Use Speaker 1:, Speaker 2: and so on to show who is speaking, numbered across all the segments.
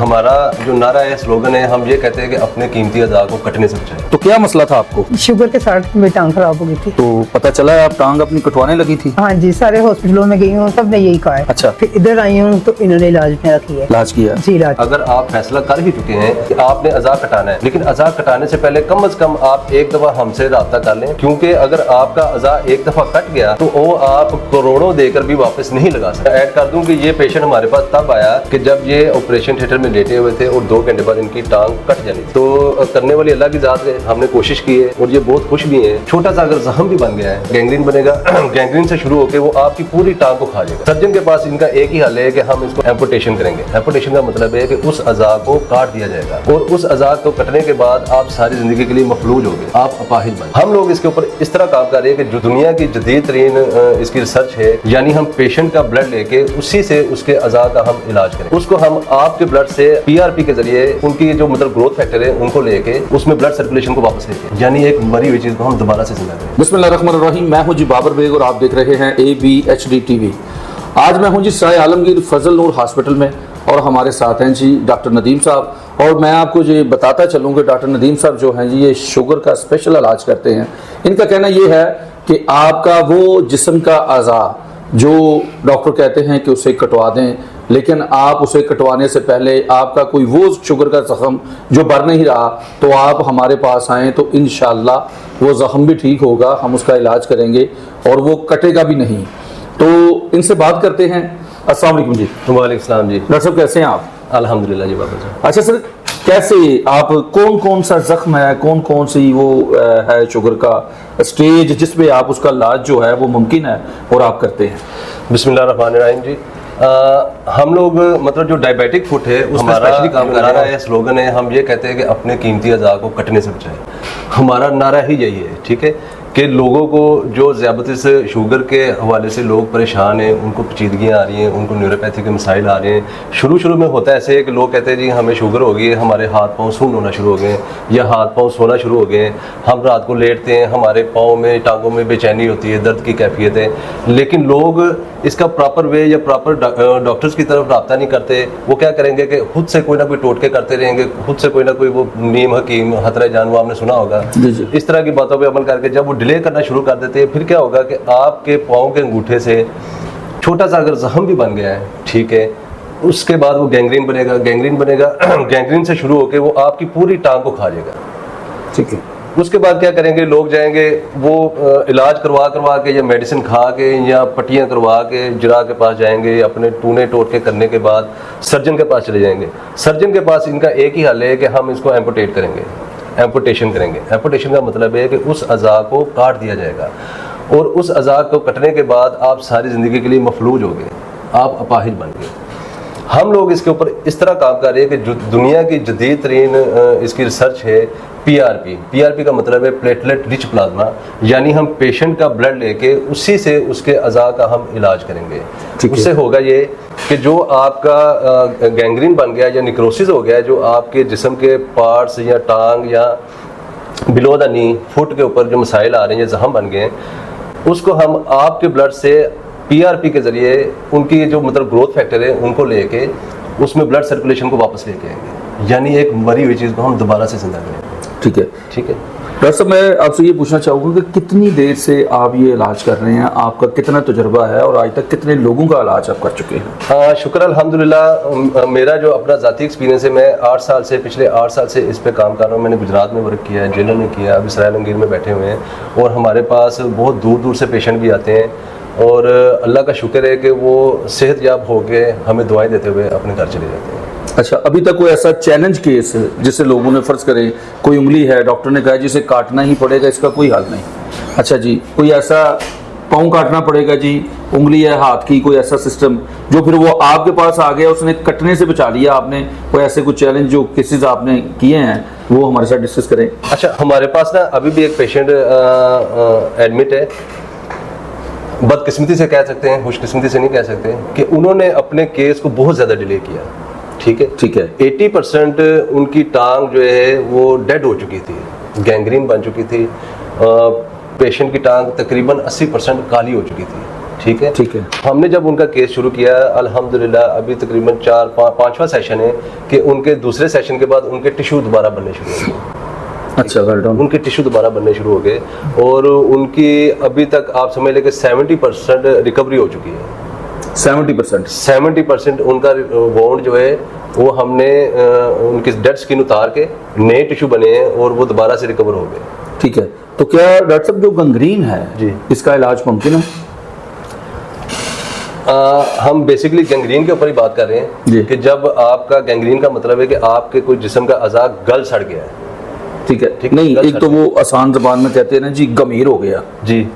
Speaker 1: हमारा जो नारा है, स्लोगन है, हम ये कहते हैं कि अपने कीमती अज़ा को कटने से बचाएं।
Speaker 2: तो क्या मसला था आपको?
Speaker 3: शुगर के साथ मेरी टांग खराब हो गई थी।
Speaker 2: तो पता चला आप टांग अपनी कटवाने लगी थी?
Speaker 3: हाँ जी, सारे हॉस्पिटलों में गई हूँ, सब ने यही कहा है।
Speaker 2: अच्छा।
Speaker 3: फिर इधर आई हूँ तो इन्होंने इलाज मेरा किया है।
Speaker 2: इलाज किया?
Speaker 3: जी, इलाज।
Speaker 1: अगर आप फैसला कर ही चुके हैं कि आपने अज़ा कटाना है, लेकिन अज़ा कटाने से पहले कम से कम आप एक दफा हमसे राब्ता कर लें, क्योंकि अगर आपका अज़ा एक दफा कट गया तो वो आप करोड़ों देकर भी वापस नहीं लगा सकते। ऐड कर दूं कि ये पेशेंट हमारे पास तब आया कि जब ये ऑपरेशन थिएटर में लेटे हुए थे और 2 घंटे बाद इनकी टांग कट जानी। तो करने वाली अल्लाह की जात है, हमने कोशिश की है और ये बहुत खुश भी हैं। छोटा सा अगर जख्म भी बन गया है, गैंग्रीन बनेगा, गैंग्रीन से शुरू होकर वो आपकी पूरी टांग को खा जाएगा। सर्जन के पास इनका एक ही हल है कि हम इसको एम्पुटेशन करेंगे। एम्पुटेशन का मतलब है कि उस अज़ा को काट दिया जाएगा और उस अज़ा को कटने के बाद आप सारी जिंदगी के लिए मफलूज हो गए, आप अपाहिज बन। हम लोग इसके ऊपर इस तरह काम कर रहे हैं कि जो दुनिया की जदीद तरीन इसकी रिसर्च है, यानी हम पेशेंट का ब्लड लेके उसी से उसके अज़ा का हम इलाज करें। उसको हम आपके ब्लड से PRP के जरिए उनकी जो मतलब ग्रोथ फैक्टर है उनको लेके उसमें ब्लड सर्कुलेशन को वापस लेके, यानी एक मरी हुई चीज को हम दोबारा से जिंदा करें।
Speaker 2: बिस्मिल्लाहिर्रहमानिर्रहीम। मैं हूं जी बाबर बेग और आप देख रहे हैं ABHD TV। आज मैं हूं जी साय आलमगीर फजल नूर हॉस्पिटल में और हमारे साथ हैं जी डॉक्टर नदीम साहब। और मैं आपको ये बताता चलूँ कि डॉक्टर नदीम साहब जो हैं जी ये शुगर का स्पेशल इलाज करते हैं। इनका कहना ये है कि आपका वो जिस्म का अज़ा जो डॉक्टर कहते हैं कि उसे कटवा दें, लेकिन आप उसे कटवाने से पहले आपका कोई वो शुगर का ज़ख्म जो भर नहीं रहा, तो आप हमारे पास आएँ तो इंशाअल्लाह वो ज़ख्म भी ठीक होगा, हम उसका इलाज करेंगे और वो कटेगा भी नहीं। तो इनसे बात करते हैं। अस्सलाम वालेकुम जी।
Speaker 1: वालेकुम सलाम जी।
Speaker 2: डॉक्टर साहब कैसे हैं आप?
Speaker 1: अल्हम्दुलिल्लाह जी बाबा जी।
Speaker 2: अच्छा सर, कैसे आप कौन कौन सा जख्म है, कौन कौन सी वो है शुगर का स्टेज जिसपे आप उसका इलाज जो है वो मुमकिन है और आप करते हैं?
Speaker 1: बिस्मिल्लाहिर्रहमानिर्रहीम जी। हम लोग मतलब जो डायबिटिक फुट है उसमें स्पेशली काम कर रहा है। स्लोगन है, हम ये कहते हैं कि अपने कीमती अज़ा को कटने से बचाएं। हमारा नारा ही यही है, ठीक है, कि लोगों को जो ज़्यादतीस शुगर के हवाले से लोग परेशान हैं, उनको पेचीदगियाँ आ रही हैं, उनको न्यूरोपैथी के मसाइल आ रहे हैं। शुरू में होता है ऐसे है कि लोग कहते हैं जी हमें शुगर हो गई है, हमारे हाथ पाँव सून होना शुरू हो गए या हाथ पाँव सोना शुरू हो गए, हम रात को लेटते हैं, हमारे पाँव में टांगों में बेचैनी होती है, दर्द की कैफियत है। लेकिन लोग इसका प्रॉपर वे या प्रॉपर डॉक्टर्स की तरफ रब्ता नहीं करते। वो क्या करेंगे कि खुद से कोई ना कोई टोटके करते रहेंगे, खुद से कोई ना कोई वो नीम हकीम हतरा जान, वो आपने सुना होगा। इस तरह की बातों पे अमल करके जब वो डिले करना शुरू कर देते हैं, फिर क्या होगा कि आपके पाँव के अंगूठे से छोटा सा अगर जख्म भी बन गया है, ठीक है, उसके बाद वो गैंग्रीन बनेगा। गैंग्रीन से शुरू होकर वो आपकी पूरी टांग को खा जाएगा, ठीक है। उसके बाद क्या करेंगे, लोग जाएंगे वो इलाज करवा के या मेडिसिन खा के या पट्टियाँ करवा के जरा के पास जाएंगे, अपने टूने टोटके करने के बाद सर्जन के पास चले जाएंगे। सर्जन के पास इनका एक ही हल है कि हम इसको एम्पुटेट करेंगे, एम्पुटेशन करेंगे। एम्पुटेशन का मतलब है कि उस अज़ा को काट दिया जाएगा और उस अज़ा को कटने के बाद आप सारी ज़िंदगी के लिए मफलूज हो गए, आप अपाहिज बन गए। हम लोग इसके ऊपर इस तरह काम कर रहे हैं कि जो दुनिया की जदीद तरीन इसकी रिसर्च है, PRP का मतलब है प्लेटलेट रिच प्लाज्मा, यानी हम पेशेंट का ब्लड लेके उसी से उसके अज़ा का हम इलाज करेंगे। उससे होगा ये कि जो आपका गैंग्रीन बन गया या निक्रोसिस हो गया, जो आपके जिस्म के पार्ट्स या टांग या बिलो द नी फुट के ऊपर जो मसाइल आ रहे हैं, जख्म बन गए हैं, उसको हम आपके ब्लड से PRP के जरिए उनकी जो मतलब ग्रोथ फैक्टर है उनको लेके उसमें ब्लड सर्कुलेशन को वापस लेके आएंगे, यानी एक मरी हुई चीज़ को हम दोबारा से जिंदा करेंगे। ठीक है, ठीक है।
Speaker 2: डॉक्टर साहब, मैं आपसे ये पूछना चाहूँगा कि कितनी देर से आप ये इलाज कर रहे हैं, आपका कितना तजुर्बा है और आज तक कितने लोगों का इलाज आप कर चुके हैं?
Speaker 1: हाँ, शुक्र अल्हम्दुलिल्लाह। मेरा जो अपना ज़ाती एक्सपीरियंस है, मैं 8 साल से पिछले 8 साल से इस पे काम कर रहा हूँ। मैंने गुजरात में वर्क किया है, जेलों में किया, अभी साय आलमगीर में बैठे हुए हैं और हमारे पास बहुत दूर दूर से पेशेंट भी आते हैं और अल्लाह का शुक्र है कि वो सेहतयाब होके हमें दवाएँ देते हुए अपने घर चले जाते हैं।
Speaker 2: अच्छा, अभी तक कोई ऐसा चैलेंज केस जिसे लोगों ने फ़र्ज़ करें कोई उंगली है, डॉक्टर ने कहा जिसे काटना ही पड़ेगा, इसका कोई हल नहीं? अच्छा जी, कोई ऐसा पाँव काटना पड़ेगा जी, उंगली है हाथ की, कोई ऐसा सिस्टम जो फिर वो आपके पास आ गया, उसने कटने से बचा लिया आपने? कोई ऐसे कुछ चैलेंज जो केसेस आपने किए हैं वो हमारे साथ डिस्कस करें।
Speaker 1: अच्छा, हमारे पास ना अभी भी एक पेशेंट एडमिट है। बदकिस्मती से कह सकते हैं, खुशकिस्मती से नहीं कह सकते, कि उन्होंने अपने केस को बहुत ज़्यादा डिले किया, ठीक है, ठीक है। 80% उनकी टांग जो है वो डेड हो चुकी थी, गैंग्रीन बन चुकी थी। पेशेंट की टांग तकरीबन 80% काली हो चुकी थी। ठीक है।
Speaker 2: ठीक है।
Speaker 1: हमने जब उनका केस शुरू किया, अल्हम्दुलिल्लाह अभी तकरीबन 4-5वां सेशन है कि उनके दूसरे सेशन के बाद उनके टिश्यू दोबारा बनने शुरू हो गए।
Speaker 2: अच्छा, वेल डन।
Speaker 1: उनके टिश्यू दोबारा बनने शुरू हो गए और उनकी अभी तक आप समझ लें कि 70% रिकवरी हो चुकी है। 70% उनका वाउंड जो है वो हमने उनकी डेड स्किन उतार के नए टिश्यू बने हैं और वो दोबारा से रिकवर हो गए।
Speaker 2: ठीक है। तो क्या डॉक्टर साहब जो गंग्रीन है
Speaker 1: जी,
Speaker 2: इसका इलाज मुमकिन है?
Speaker 1: हम बेसिकली गैंग्रीन के ऊपर ही बात कर रहे
Speaker 2: जी।
Speaker 1: हैं कि जब आपका गैंग्रीन का मतलब है कि आपके कोई जिस्म का अज़ा गल सड़ गया है।
Speaker 2: ठीक है।
Speaker 1: ठीक,
Speaker 2: नहीं,
Speaker 1: गल
Speaker 2: एक
Speaker 1: सड़
Speaker 2: तो वो आसान जबान में कहते हैं ना जी, गमीर हो गया,
Speaker 1: जी,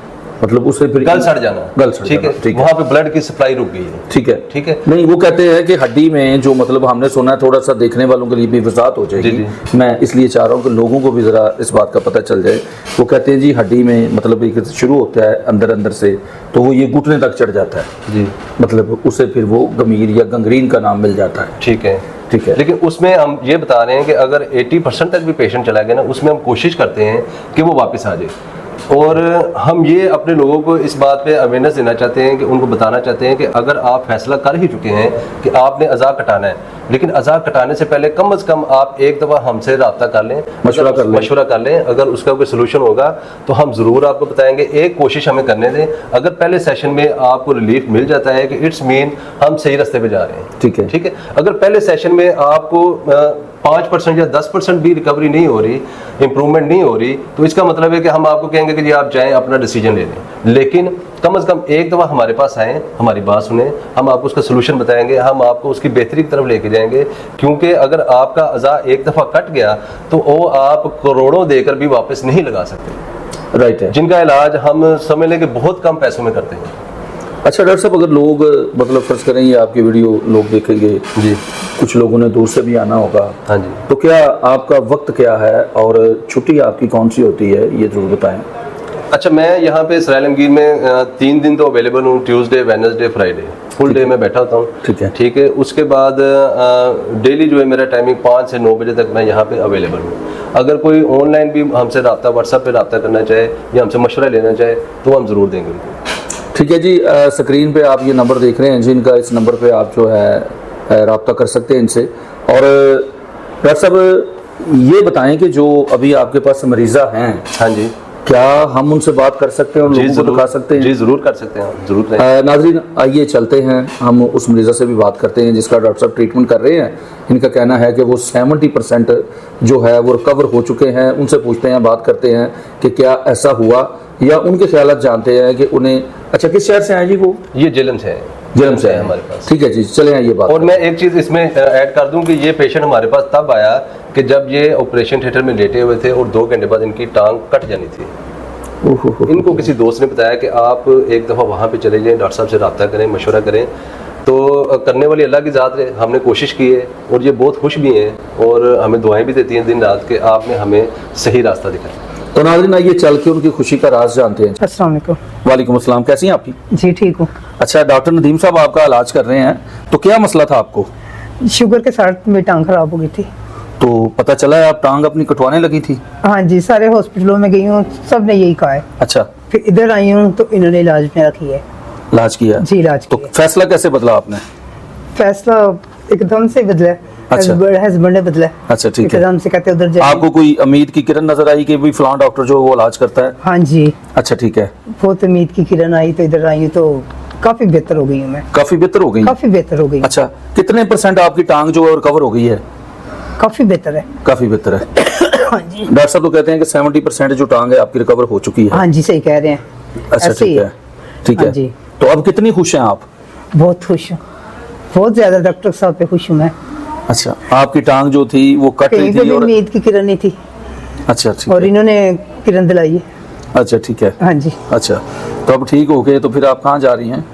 Speaker 2: मतलब उससे फिर
Speaker 1: गल सड़ जाना। ठीक है,
Speaker 2: ठीक है।
Speaker 1: वहाँ पे ब्लड की सप्लाई रुक गई है।
Speaker 2: ठीक है।
Speaker 1: ठीक है।
Speaker 2: नहीं, वो कहते हैं कि हड्डी में जो, मतलब हमने सुना है, थोड़ा सा देखने वालों के लिए भी वजाहत हो जाएगी।
Speaker 1: जी,
Speaker 2: मैं इसलिए चाह रहा हूँ कि लोगों को भी ज़रा इस बात का पता चल जाए। वो कहते हैं जी हड्डी में मतलब एक शुरू होता है अंदर से, तो वो ये घुटने तक चढ़ जाता है
Speaker 1: जी,
Speaker 2: मतलब उससे फिर वो गमीर या गंग्रीन का नाम मिल जाता है।
Speaker 1: ठीक है।
Speaker 2: ठीक है।
Speaker 1: लेकिन उसमें हम ये बता रहे हैं कि अगर 80% तक भी पेशेंट चला गया ना, उसमें हम कोशिश करते हैं कि वो वापस आ जाए। और हम ये अपने लोगों को इस बात पे अवेयरनेस देना चाहते हैं कि उनको बताना चाहते हैं कि अगर आप फैसला कर ही चुके हैं कि आपने अज़ा कटाना है, लेकिन अज़ा कटाने से पहले कम से कम आप एक दफ़ा हमसे रब्ता कर लें, मशवरा कर लें। अगर उसका कोई सोल्यूशन होगा तो हम ज़रूर आपको बताएंगे। एक कोशिश हमें करने दें। अगर पहले सेशन में आपको रिलीफ मिल जाता है कि इट्स मीन हम सही रास्ते पे जा रहे हैं।
Speaker 2: ठीक है।
Speaker 1: ठीक है। अगर पहले सेशन में आपको 5% या 10% भी रिकवरी नहीं हो रही, इंप्रूवमेंट नहीं हो रही, तो इसका मतलब है कि हम आपको कहेंगे कि जी आप जाएं अपना डिसीजन ले लें। लेकिन कम से कम एक दफ़ा हमारे पास आएँ, हमारी बात सुने, हम आपको उसका सोल्यूशन बताएंगे, हम आपको उसकी बेहतरी की तरफ लेके जाएंगे। क्योंकि अगर आपका अज़ा एक दफ़ा कट गया तो वो आप करोड़ों देकर भी वापस नहीं लगा सकते।
Speaker 2: राइट है।
Speaker 1: जिनका इलाज हम समझ लें कि बहुत कम पैसों में करते हैं।
Speaker 2: अच्छा डॉक्टर साहब, अगर लोग मतलब फर्ज करें ये आपकी वीडियो लोग देखेंगे
Speaker 1: जी,
Speaker 2: कुछ लोगों ने दूर से भी आना होगा,
Speaker 1: हाँ जी,
Speaker 2: तो क्या आपका वक्त क्या है और छुट्टी आपकी कौन सी होती है, ये जरूर बताएं।
Speaker 1: अच्छा, मैं यहाँ पे सराय आलमगीर में 3 दिन तो अवेलेबल हूँ, Tuesday, Wednesday, Friday, full day में बैठा होता हूँ।
Speaker 2: ठीक है।
Speaker 1: ठीक है। उसके बाद डेली जो है मेरा टाइमिंग 5 से 9 बजे तक मैं यहाँ पे अवेलेबल हूँ। अगर कोई ऑनलाइन भी हमसे रब्ता, व्हाट्सएप पे रब्ता करना चाहे या हमसे मशवरा लेना चाहे तो हम ज़रूर देंगे उनको।
Speaker 2: ठीक है जी। स्क्रीन पे आप ये नंबर देख रहे हैं जिनका, इस नंबर पे आप जो है रब्ता कर सकते हैं इनसे। और डॉक्टर साहब ये बताएं कि जो अभी आपके पास मरीज़ा हैं,
Speaker 1: हाँ जी,
Speaker 2: क्या हम उनसे बात कर सकते हैं और लोगों को दिखा सकते हैं?
Speaker 1: जी ज़रूर कर सकते हैं, ज़रूर।
Speaker 2: नाज़रीन आइए चलते हैं, हम उस मरीज़ा से भी बात करते हैं जिसका डॉक्टर साहब ट्रीटमेंट कर रहे हैं। इनका कहना है कि वो 70% जो है वो रिकवर हो चुके हैं। उनसे पूछते हैं, बात करते हैं कि क्या ऐसा हुआ या उनके ख्यालात जानते हैं कि उन्हें। अच्छा, किस शहर से आए जी वो?
Speaker 1: ये जेलम से है।
Speaker 2: जेलम से
Speaker 1: है
Speaker 2: है
Speaker 1: हमारे पास।
Speaker 2: ठीक है जी, चले आइए बात।
Speaker 1: और मैं एक चीज़ इसमें ऐड कर दूं कि ये पेशेंट हमारे पास तब आया कि जब ये ऑपरेशन थिएटर में लेटे हुए थे और 2 घंटे बाद इनकी टांग कट जानी थी। इनको किसी दोस्त ने बताया कि आप एक दफ़ा वहाँ पे चले जाएं, डॉक्टर साहब से रब्ता करें, मशवरा करें। तो करने वाली अल्लाह की ज़ात है। हमने कोशिश की है और ये बहुत खुश भी हैं और हमें दुआएं भी देती हैं दिन रात के आपने हमें सही रास्ता दिखाया।
Speaker 2: तो नाज़रीन आइए चल के उनकी खुशी का राज जानते हैं।
Speaker 3: अस्सलाम वालेकुम।
Speaker 2: वालेकुम अस्सलाम, कैसी हैं आपकी?
Speaker 3: जी ठीक हूँ।
Speaker 2: अच्छा, डॉक्टर नदीम साहब आपका इलाज कर रहे हैं, तो क्या मसला था आपको?
Speaker 3: शुगर के साथ मेरी टांग खराब हो गई थी।
Speaker 2: तो पता चला है आप टांग अपनी कटवाने लगी थी?
Speaker 3: हाँ जी, सारे हॉस्पिटलों में गई हूँ, सब ने यही कहा है।
Speaker 2: अच्छा,
Speaker 3: फिर इधर आई हूँ तो इन्होंने इलाज मेरा किया है।
Speaker 2: इलाज किया?
Speaker 3: जी, इलाज
Speaker 2: तो
Speaker 3: किया।
Speaker 2: फैसला कैसे बदला आपने?
Speaker 3: फैसला एकदम से बदला है।
Speaker 2: अच्छा।
Speaker 3: हस्बैंड ने बदला है।
Speaker 2: अच्छा, ठीक है।
Speaker 3: एकदम से कहते उधर जाइए।
Speaker 2: आपको कोई उम्मीद की किरण नजर आई कि भी फलां डॉक्टर जो वो इलाज करता है?
Speaker 3: हाँ जी,
Speaker 2: अच्छा, ठीक है।
Speaker 3: बहुत उम्मीद की किरण आई तो इधर आई हूँ तो काफी बेहतर हो गई हूँ मैं।
Speaker 2: काफी बेहतर हो गई?
Speaker 3: काफी बेहतर हो गई।
Speaker 2: अच्छा, कितने % आपकी टांग जो है रिकवर हो गई है?
Speaker 3: काफी बेहतर है।
Speaker 2: काफी बेहतर है।
Speaker 3: हाँ जी,
Speaker 2: डॉक्टर साहब तो कहते हैं कि 70% जो टांग है आपकी रिकवर हो चुकी है।
Speaker 3: हाँ जी, सही कह रहे हैं।
Speaker 2: अच्छा,
Speaker 3: ऐसे ही
Speaker 2: ठीक है। ठीक
Speaker 3: हाँ
Speaker 2: है
Speaker 3: जी।
Speaker 2: तो अब कितनी खुश हैं आप?
Speaker 3: बहुत खुश हूँ, बहुत ज्यादा। डॉक्टर साहब पे खुश हूँ मैं।
Speaker 2: अच्छा, आपकी टांग जो थी वो कट
Speaker 3: कहीं
Speaker 2: रही
Speaker 3: पे
Speaker 2: थी
Speaker 3: भी
Speaker 2: और
Speaker 3: उम्मीद की किरण नहीं थी
Speaker 2: अच्छा, ठीक
Speaker 3: और
Speaker 2: है।
Speaker 3: इन्होंने किरण दिलाई है।
Speaker 2: अच्छा, ठीक है।
Speaker 3: हाँ जी,
Speaker 2: अच्छा, तो अब ठीक हो गए, तो फिर आप कहाँ जा रही हैं?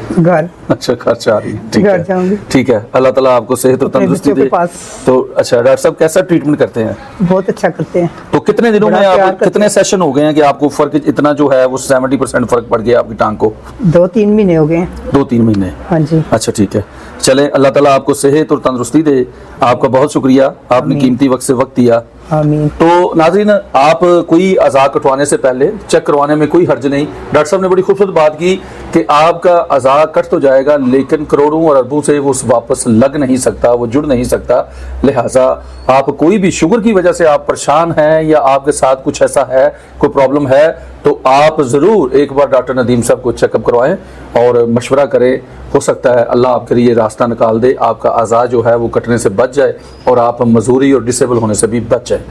Speaker 3: घर
Speaker 2: अच्छा, घर जा रही हैं। ठीक
Speaker 3: घर
Speaker 2: है,
Speaker 3: जाऊंगी।
Speaker 2: ठीक है। अल्लाह ताला आपको सेहत और
Speaker 3: अपने
Speaker 2: तंदुरुस्ती
Speaker 3: बच्चों के
Speaker 2: दे।
Speaker 3: पास।
Speaker 2: तो अच्छा, डॉक्टर साहब कैसा ट्रीटमेंट करते हैं?
Speaker 3: बहुत अच्छा करते हैं।
Speaker 2: तो कितने दिनों
Speaker 3: बड़ा
Speaker 2: में
Speaker 3: प्यार
Speaker 2: आप
Speaker 3: करते
Speaker 2: कितने
Speaker 3: हैं।
Speaker 2: सेशन हो गए हैं कि आपको फर्क इतना जो है वो 70% फर्क पड़ गया आपकी टांग को?
Speaker 3: 2-3 महीने हो गए हैं।
Speaker 2: 2-3 महीने?
Speaker 3: हाँ जी,
Speaker 2: अच्छा, ठीक है। चले, अल्लाह ताला आपको सेहत और तंदुरुस्ती दे। आपका बहुत शुक्रिया, आपने कीमती वक्त से वक्त दिया।
Speaker 3: आमीन।
Speaker 2: तो नाज़रीन, आप कोई अज़ा कटवाने से पहले चेक करवाने में कोई हर्ज नहीं। डॉक्टर साहब ने बड़ी खूबसूरत बात की कि आपका अज़ा कट तो जाएगा लेकिन करोड़ों और अरबों से वो वापस लग नहीं सकता, वो जुड़ नहीं सकता। लिहाजा आप कोई भी शुगर की वजह से आप परेशान हैं या आपके साथ कुछ ऐसा है, कोई प्रॉब्लम है, तो आप ज़रूर एक बार डॉक्टर नदीम साहब को चेकअप करवाएं और मशवरा करें। हो सकता है अल्लाह आपके लिए रास्ता निकाल दे, आपका अज़ा जो है वो कटने से बच जाए और आप मजूरी और डिसेबल होने से भी बच जाए।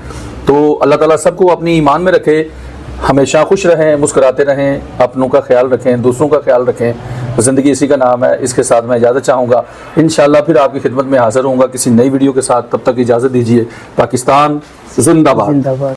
Speaker 2: तो अल्लाह ताला सबको अपनी ईमान में रखे, हमेशा खुश रहें, मुस्कुराते रहें, अपनों का ख्याल रखें, दूसरों का ख्याल रखें। ज़िंदगी इसी का नाम है। इसके साथ मैं इजाज़त चाहूँगा। इंशाअल्लाह फिर आपकी खिदमत में हाज़िर होऊंगा किसी नई वीडियो के साथ। तब तक इजाज़त दीजिए। पाकिस्तान जिंदाबाद।
Speaker 3: जिंदाबाद।